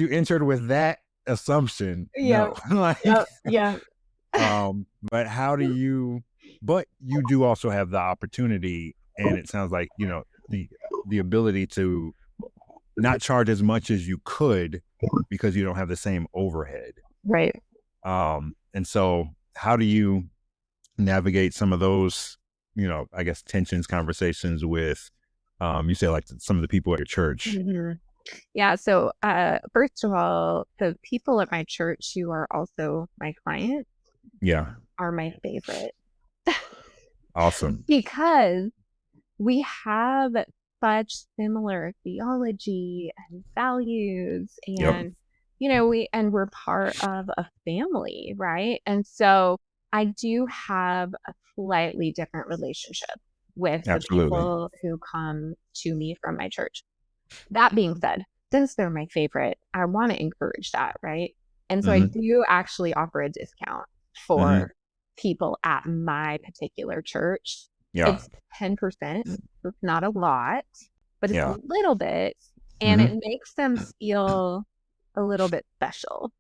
entered with that assumption. No. But how do you, but you do also have the opportunity, and it sounds like, the ability to not charge as much as you could because you don't have the same overhead. Right. And so how do you navigate some of those, I guess, tensions, conversations with, you say, like, some of the people at your church? Yeah. So, first of all, the people at my church who are also my clients are my favorite. Awesome. Because we have such similar theology and values, and we're part of a family, right? And so I do have a slightly different relationship with the people who come to me from my church. That being said, since they're my favorite, I want to encourage that, right? And so I do actually offer a discount for people at my particular church. It's 10%. It's not a lot, but it's a little bit, and it makes them feel a little bit special,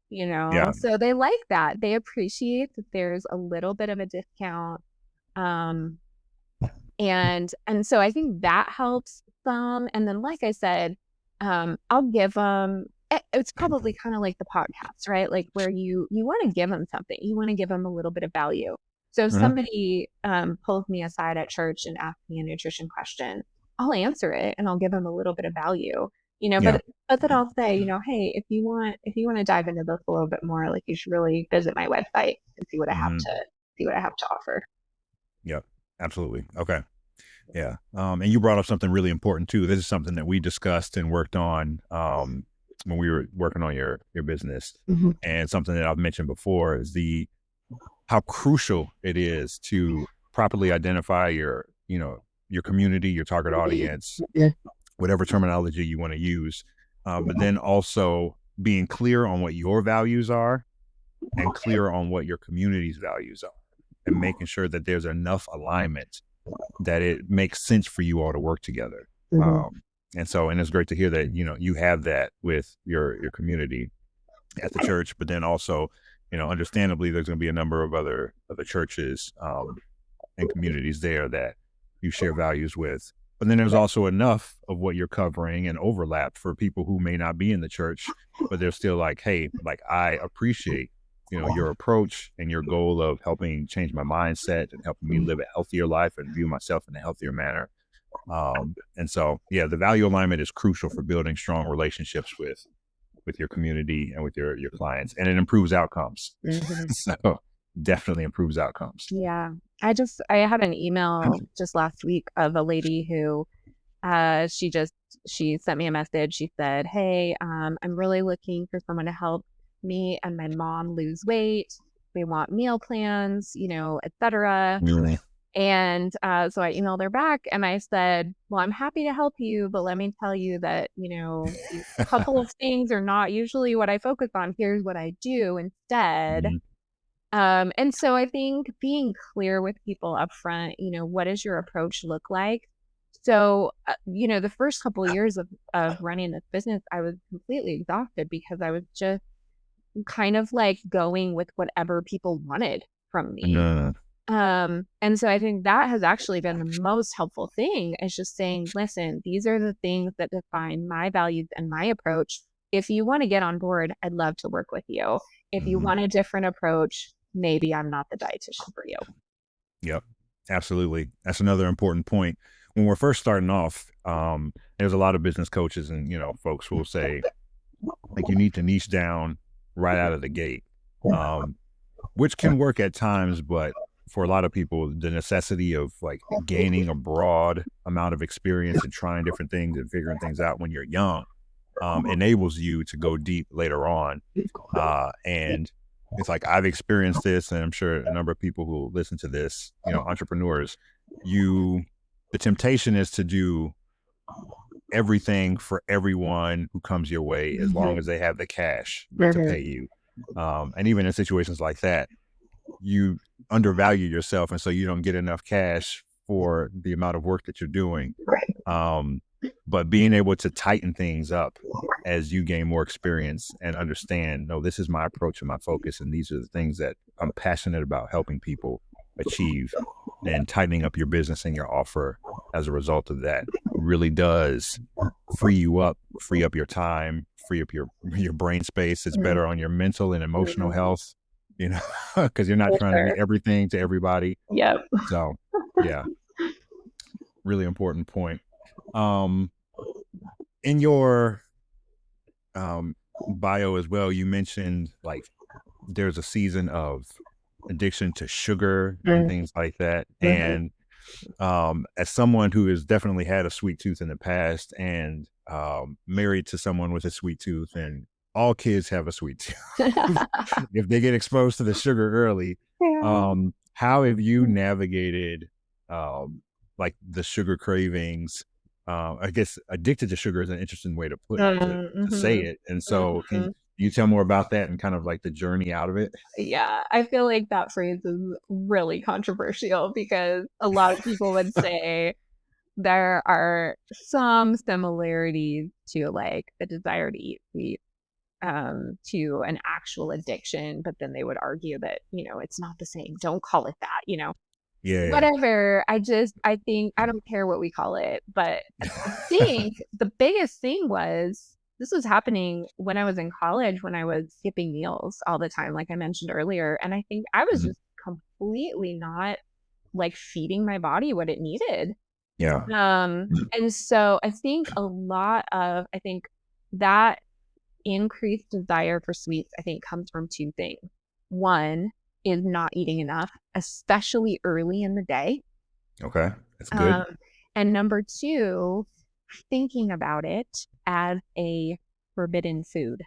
So they like that. They appreciate that there's a little bit of a discount. And so I think that helps some. And then, like I said, I'll give them, it's probably kind of like the podcast, right? Like, where you want to give them something, you want to give them a little bit of value. So if somebody pulls me aside at church and asks me a nutrition question, I'll answer it and I'll give them a little bit of value, but then I'll say, hey, if you want to dive into this a little bit more, like, you should really visit my website and see what I have to offer. Yep. Absolutely. Okay. Yeah. And you brought up something really important too. This is something that we discussed and worked on when we were working on your business. And something that I've mentioned before is how crucial it is to properly identify your community, your target audience, whatever terminology you want to use. But then also being clear on what your values are and clear on what your community's values are, and making sure that there's enough alignment that it makes sense for you all to work together. And it's great to hear that, you have that with your community at the church, but then also, understandably, there's going to be a number of other churches and communities there that you share values with. But then there's also enough of what you're covering and overlap for people who may not be in the church, but they're still like, hey, like, I appreciate your approach and your goal of helping change my mindset and helping me live a healthier life and view myself in a healthier manner. And so, the value alignment is crucial for building strong relationships with your community and with your clients, and it improves outcomes. So definitely improves outcomes. Yeah. I had an email just last week of a lady who, she sent me a message. She said, hey, I'm really looking for someone to help me and my mom lose weight. We want meal plans, etc. And so I emailed her back and I said, well, I'm happy to help you, but let me tell you that, these couple of things are not usually what I focus on. Here's what I do instead. And so I think being clear with people up front, what does your approach look like? So, the first couple of years of running this business, I was completely exhausted because I was just kind of like going with whatever people wanted from me. And so I think that has actually been the most helpful thing, is just saying, listen, these are the things that define my values and my approach. If you want to get on board, I'd love to work with you. If you want a different approach, maybe I'm not the dietitian for you. Yep, absolutely. That's another important point. When we're first starting off, there's a lot of business coaches and, folks who will say, like, you need to niche down right out of the gate, which can work at times, but for a lot of people, the necessity of like gaining a broad amount of experience and trying different things and figuring things out when you're young enables you to go deep later on. And it's like, I've experienced this, and I'm sure a number of people who listen to this, entrepreneurs, the temptation is to do everything for everyone who comes your way, as long as they have the cash to pay you. And even in situations like that, you undervalue yourself, and so you don't get enough cash for the amount of work that you're doing. But being able to tighten things up as you gain more experience and understand, no, this is my approach and my focus, and these are the things that I'm passionate about helping people achieve, and tightening up your business and your offer as a result of that really does free up your time, free up your brain space. It's better on your mental and emotional health, because you're not trying to be everything to everybody. Yep. So yeah, really important point. In your bio as well, you mentioned like there's a season of addiction to sugar and things like that. And as someone who has definitely had a sweet tooth in the past, and married to someone with a sweet tooth, and all kids have a sweet tooth if they get exposed to the sugar early. How have you navigated like the sugar cravings? I guess addicted to sugar is an interesting way to put to say it. And so can you tell more about that and kind of like the journey out of it? Yeah, I feel like that phrase is really controversial, because a lot of people would say there are some similarities to like the desire to eat sweet to an actual addiction, but then they would argue that, it's not the same. Don't call it that, Yeah. Whatever. I think I don't care what we call it, but I think the biggest thing was this was happening when I was in college, when I was skipping meals all the time, like I mentioned earlier. And I think I was just completely not like feeding my body what it needed. Yeah. And so I think that increased desire for sweets, I think, comes from two things. One is not eating enough, especially early in the day. Okay, that's good. And number two, thinking about it as a forbidden food.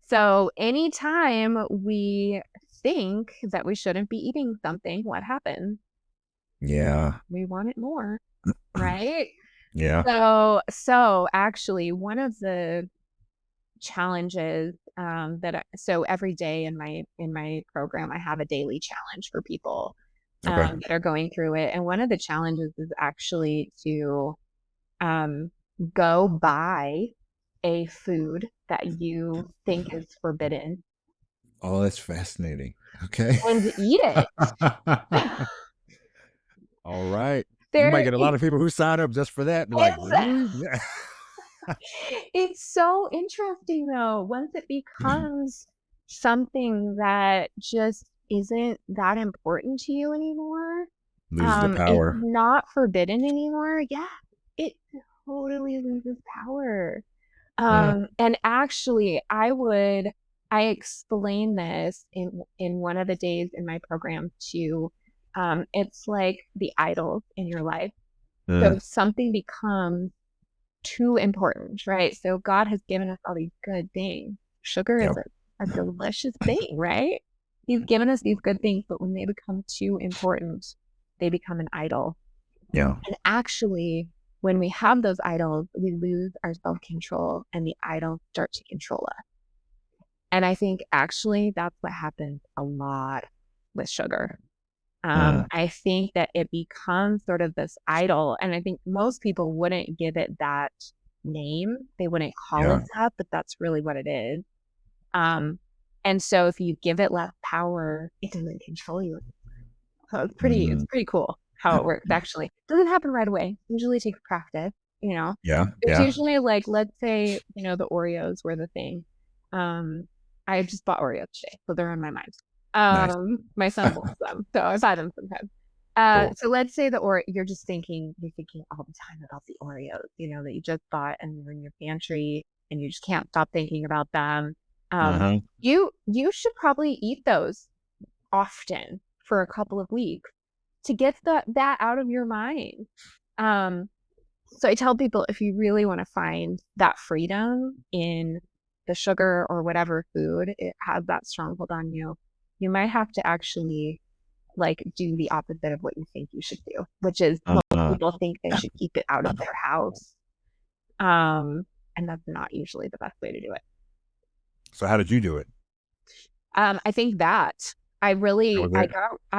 So anytime we think that we shouldn't be eating something, what happens? Yeah. We want it more, right? Yeah. So actually, one of the challenges so every day in my program, I have a daily challenge for people that are going through it. And one of the challenges is actually to go buy a food that you think is forbidden. Oh, that's fascinating. Okay. And eat it. All right. You might get a lot of people who sign up just for that. Like, really? Yeah. It's so interesting though, once it becomes something that just isn't that important to you anymore, Loses the power. it's not forbidden anymore. Yeah, it totally loses power. And actually I explain this in one of the days in my program too. It's like the idols in your life. So if something becomes too important, right? So God has given us all these good things. Sugar is a delicious thing, right? He's given us these good things, but when they become too important, they become an idol. Yeah. And actually, when we have those idols, we lose our self-control, and the idols start to control us. And I think actually that's what happens a lot with sugar. I think that it becomes sort of this idol, and I think most people wouldn't give it that name. They wouldn't call it that, but that's really what it is. And so if you give it less power, it doesn't control you. So it's pretty cool how it works. Actually, it doesn't happen right away. It usually takes practice. It's usually like, let's say, the Oreos were the thing. I just bought Oreos today, so they're on my mind. Nice. My son loves them, so I've had them sometimes. So let's say you're thinking all the time about the Oreos, that you just bought and they're in your pantry, and you just can't stop thinking about them. You should probably eat those often for a couple of weeks to get that out of your mind. So I tell people, if you really want to find that freedom in the sugar or whatever food it has that stronghold on you, you might have to actually like do the opposite of what you think you should do, which is most people think they should keep it out of their house. And that's not usually the best way to do it. So how did you do it? I think that I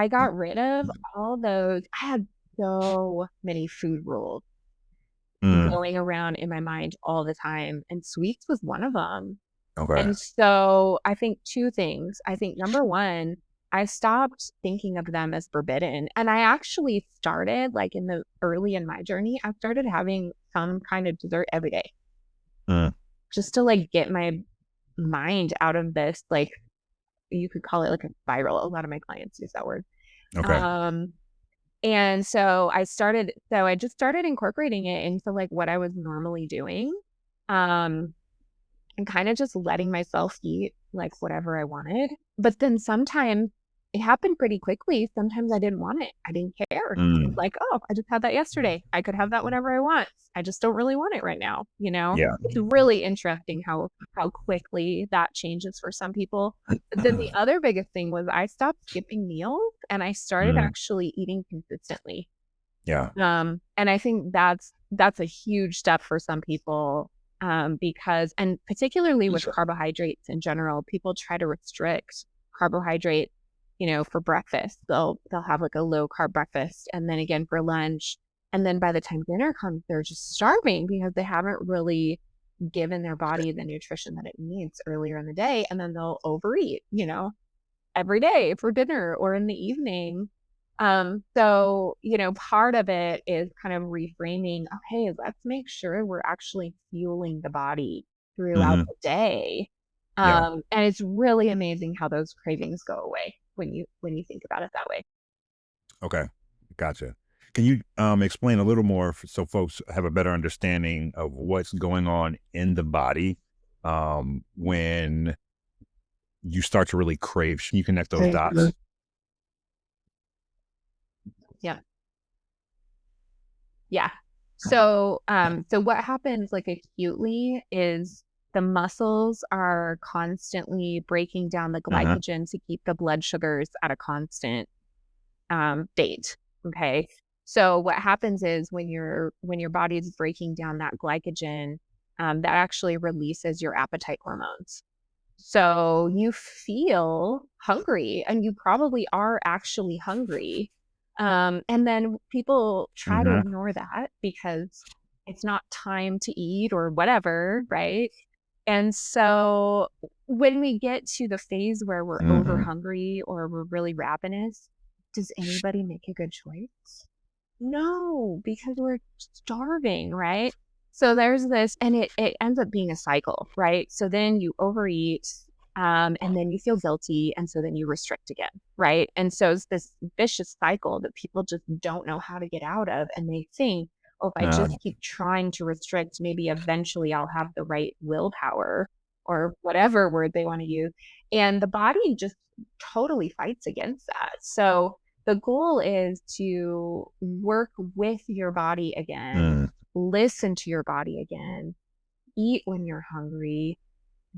got rid of all those. I had so many food rules going around in my mind all the time, and sweets was one of them. Okay. And so I think two things. I think number one, I stopped thinking of them as forbidden. And I actually started like early in my journey, I started having some kind of dessert every day. Just to like get my mind out of this, like you could call it like a spiral. A lot of my clients use that word. Okay. And so I just started incorporating it into like what I was normally doing. And kind of just letting myself eat like whatever I wanted. But then sometimes it happened pretty quickly. Sometimes I didn't want it. I didn't care. Like, oh, I just had that yesterday. I could have that whenever I want. I just don't really want it right now. Yeah. It's really interesting how quickly that changes for some people. But then the other biggest thing was I stopped skipping meals and I started actually eating consistently. Yeah. And I think that's a huge step for some people. Because, and particularly with carbohydrates in general, people try to restrict carbohydrates, for breakfast. They'll have like a low carb breakfast and then again for lunch. And then by the time dinner comes, they're just starving because they haven't really given their body the nutrition that it needs earlier in the day. And then they'll overeat, every day for dinner or in the evening. So, part of it is kind of reframing, okay, let's make sure we're actually fueling the body throughout the day. And it's really amazing how those cravings go away when you think about it that way. Okay. Gotcha. Can you explain a little more so folks have a better understanding of what's going on in the body when you start to really crave? Can you connect those dots? Yeah. So what happens like acutely is the muscles are constantly breaking down the glycogen to keep the blood sugars at a constant state. Okay. So what happens is when your body is breaking down that glycogen, that actually releases your appetite hormones. So you feel hungry and you probably are actually hungry. And then people try to ignore that because it's not time to eat or whatever, right? And so when we get to the phase where we're over hungry or we're really ravenous, does anybody make a good choice? No, because we're starving, right? So there's this, and it ends up being a cycle, right? So then you overeat, and then you feel guilty, and so then you restrict again, right? And so it's this vicious cycle that people just don't know how to get out of, and they think, oh, if I just keep trying to restrict, maybe eventually I'll have the right willpower or whatever word they want to use. And the body just totally fights against that. So the goal is to work with your body again, listen to your body again, eat when you're hungry,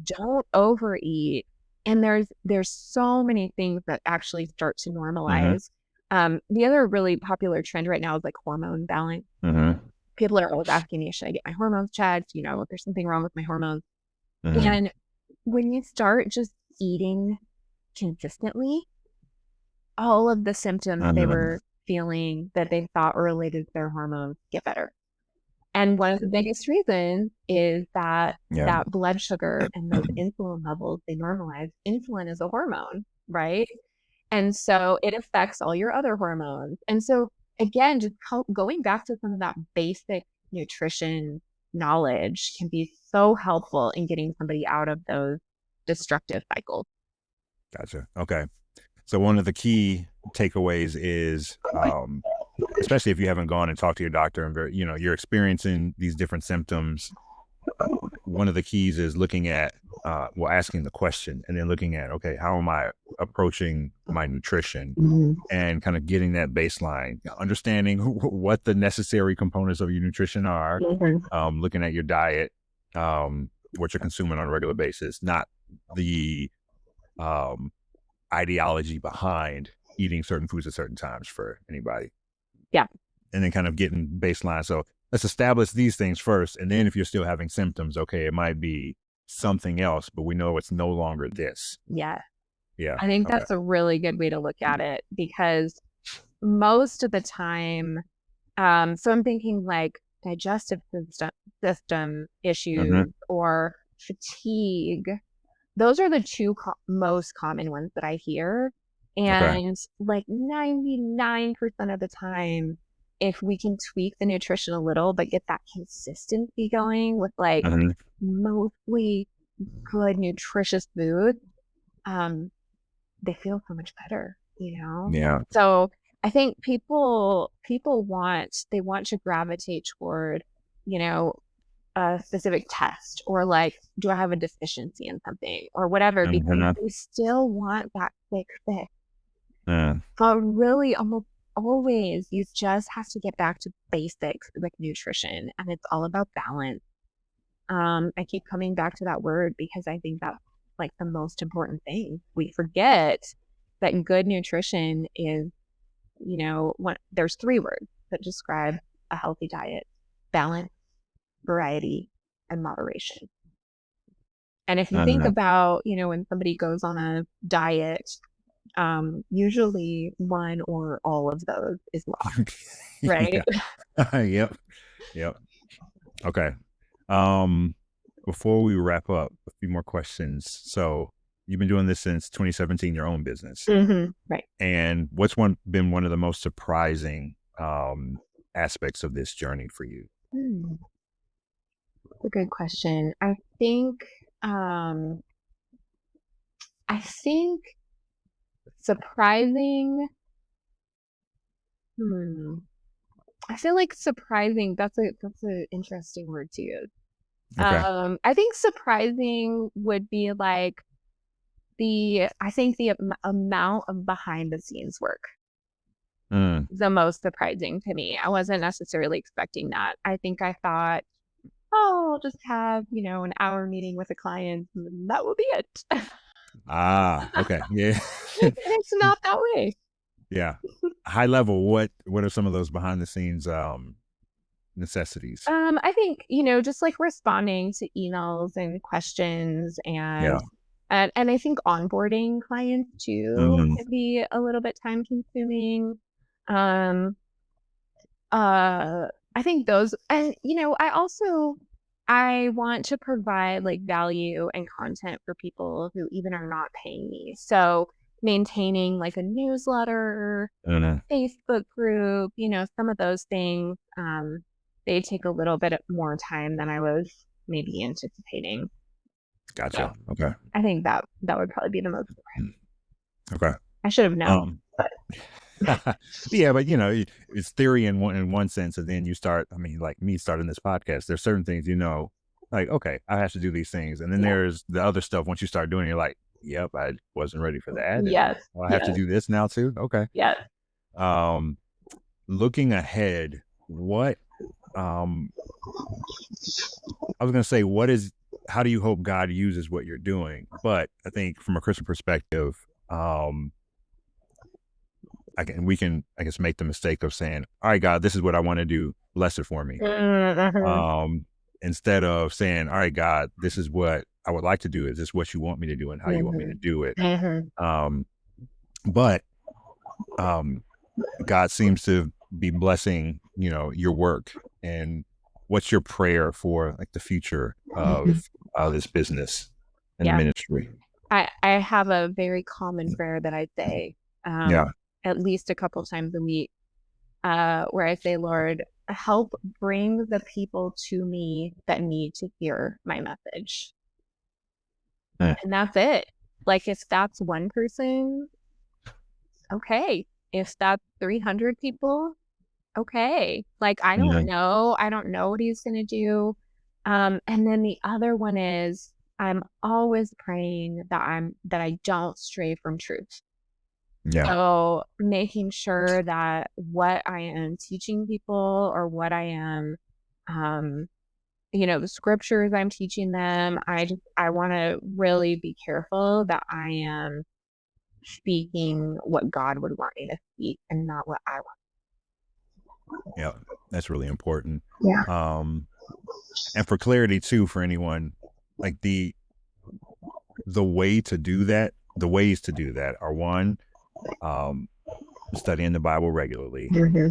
don't overeat. And there's so many things that actually start to normalize. The other really popular trend right now is like hormone balance. People are always asking me, should I get my hormones checked? If there's something wrong with my hormones. And when you start just eating consistently, all of the symptoms they were feeling that they thought were related to their hormones get better. And one of the biggest reasons is that that blood sugar and those insulin levels, they normalize. Insulin is a hormone, right? And so it affects all your other hormones. And so again, just going back to some of that basic nutrition knowledge can be so helpful in getting somebody out of those destructive cycles. Gotcha. Okay. So one of the key takeaways is, especially if you haven't gone and talked to your doctor and you're experiencing these different symptoms, one of the keys is looking at, asking the question and then looking at, okay, how am I approaching my nutrition, Mhm. and kind of getting that baseline, understanding what the necessary components of your nutrition are, Mhm. looking at your diet, what you're consuming on a regular basis, not the um, ideology behind eating certain foods at certain times for anybody. Yeah. And then kind of getting baseline. So let's establish these things first. And then if you're still having symptoms, okay, it might be something else, but we know it's no longer this. Yeah. Yeah. I think Okay. that's a really good way to look at it because most of the time, so I'm thinking like digestive system Hmm. issues or fatigue. Those are the two most common ones that I hear. Okay. And like 99% of the time, if we can tweak the nutrition a little, but get that consistency going with like Hmm. mostly good, nutritious food, um, they feel so much better, you know? Yeah. So I think people they want to gravitate toward, you know, a specific test or like, do I have a deficiency in something or whatever, because Hmm. they still want that quick fix. Yeah. But really, almost always, you just have to get back to basics with nutrition, and it's all about balance. I keep coming back to that word because I think that's like the most important thing. We forget that good nutrition is, there's three words that describe a healthy diet: balance, variety, and moderation. And if you think Uh, about, when somebody goes on a diet, usually one or all of those is lost, right? yeah. Yep. Yep. Okay. Um, Before we wrap up, a few more questions. So you've been doing this since 2017, your own business. Right. And what's been one of the most surprising aspects of this journey for you? Hmm, that's a good question. Um, I think surprising. Hmm. I feel like surprising. That's an interesting word to use. Okay. I think surprising would be like I think the amount of behind the scenes work Mm. the most surprising to me. I wasn't necessarily expecting that. I think I thought, oh, I'll just have, an hour meeting with a client and that will be it. Ah, okay. Yeah. And it's not that way. Yeah. High level, what are some of those behind the scenes necessities? I think, just like responding to emails and questions Yeah. and I think onboarding clients too Mhm. can be a little bit time consuming. Um, I think those, and I want to provide like value and content for people who even are not paying me. So maintaining like a newsletter, Mhm. Facebook group, some of those things, they take a little bit more time than I was maybe anticipating. So Gotcha. Okay. I think that would probably be the most. Mm. Okay. I should have known, Um, but yeah, but it's theory in one sense, and then you start. I mean, like me starting this podcast, there's certain things like okay, I have to do these things, and then yeah. there's the other stuff. Once you start doing it, you're like, yep, I wasn't ready for that, and Yes, I have to yes, do this now too. Okay. yes. Um, Looking ahead, what um, I was gonna say, how do you hope God uses what you're doing? But I think from a Christian perspective, um, we can, I guess, make the mistake of saying, all right, God, this is what I want to do. Bless it for me. Mhm. Um, Instead of saying, all right, God, this is what I would like to do. Is this what you want me to do and how you want me to Mhm. do it? Mhm. Um, but um, God seems to be blessing, your work. And what's your prayer for like the future of Mhm. this business and the Yeah. ministry? I have a very common prayer that I say Yeah. at least a couple times a week, where I say, Lord, help bring the people to me that need to hear my message. Eh, And that's it. Like if that's one person, okay. If that's 300 people, okay. Like yeah. I don't know what he's going to do. And then the other one is I'm always praying that I don't stray from truth. Yeah. So making sure that what I am teaching people or what I am, um, the scriptures I'm teaching them, I want to really be careful that I am speaking what God would want me to speak and not what I want. Yeah. That's really important. Yeah. Um, and for clarity too, for anyone, like the way to do that, the ways to do that are one, um, studying the Bible regularly, Hmm.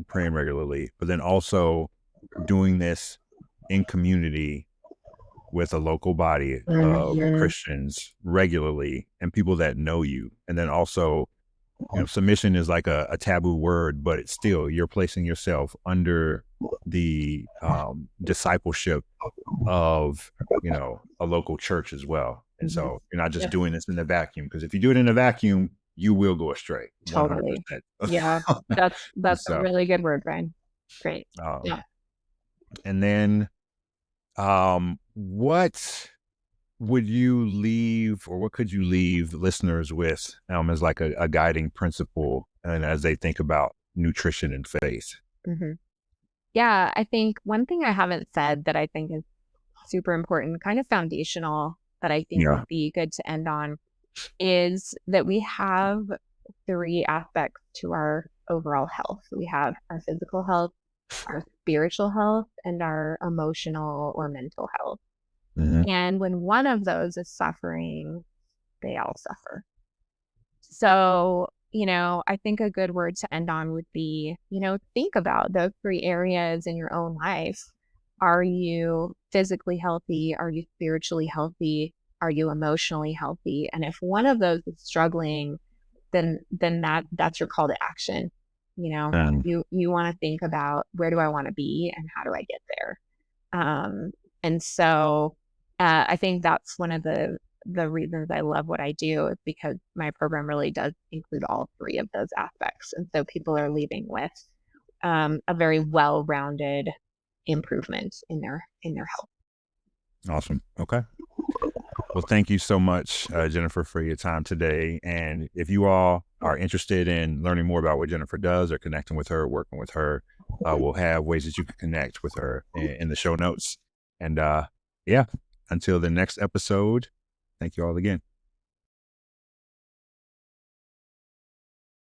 praying regularly, but then also doing this in community with a local body of Hmm. Christians regularly and people that know you. And then also, submission is like a taboo word, but it's still, you're placing yourself under the discipleship of, a local church as well. And Hmm. so you're not just Yep. doing this in the vacuum, because if you do it in a vacuum, you will go astray Totally. 100%. Yeah. That's a So, really good word, Brian. Great. um, Yeah. and then, what would you leave, or what could you leave listeners with, as like a guiding principle, and as they think about nutrition and faith? Hmm. Yeah. I think one thing I haven't said that I think is super important, kind of foundational, that I think Yeah. would be good to end on is that we have three aspects to our overall health. We have our physical health, our spiritual health, and our emotional or mental health. Hmm. And when one of those is suffering, they all suffer. So, I think a good word to end on would be, think about those three areas in your own life. Are you physically healthy? Are you spiritually healthy? Are you emotionally healthy? And if one of those is struggling, then that's your call to action. And You want to think about, where do I want to be and how do I get there? Um, and so I think that's one of the reasons I love what I do, is because my program really does include all three of those aspects. And so people are leaving with a very well-rounded improvement in their health. awesome. Okay. Well, thank you so much, Jennifer, for your time today. And if you all are interested in learning more about what Jennifer does, or connecting with her, working with her, we'll have ways that you can connect with her in the show notes. And yeah, until the next episode, thank you all again.